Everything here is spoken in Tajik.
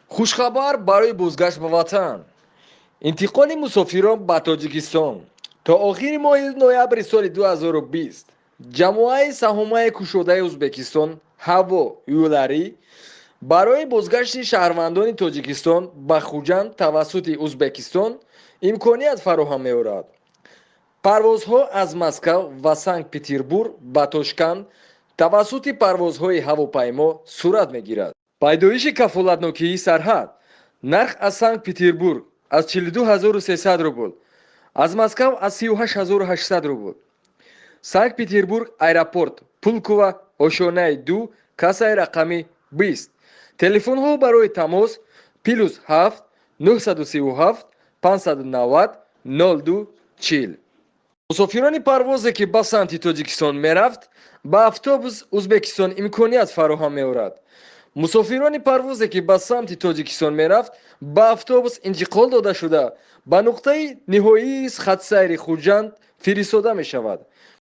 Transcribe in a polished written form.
хушхабар барои бозгашт ба ватан. интиколи мусофирон ба Точикистон. То охири моҳи ноябри соли 2020 ҷамоаи саҳомаи кушодаи Узбекистон хаво йуллари барои бозгашти шахрвандони Точикистон ба Худжанд тавассути Узбекистон имконият фарохам меорад. парвозхо аз Москав ва Санкт-Петербург ба Тошканд тавассути парвозхои хавопаймо сурат мегирад. пайдоиши кафолатнокии сарҳад. нарх аз Санкт-Петербург аз 42300 рубл, аз Москав аз 38800 рубл. Санкт-Петербург аэропорт Пулково ошонаи 2 кассаи рақами 20. телефонҳо барои тамос +7 937 590 02 40. мусофирони парвозе ки ба самти Точикистон мерафт ба автобус Узбекистон имконият фарохам меорад. мусофирони парвозе ки ба самти Точикистон мерафт ба автобус интиқол дода шуда ба нуқтаи ниҳоии хатсайри Худжанд фиристода мешавад.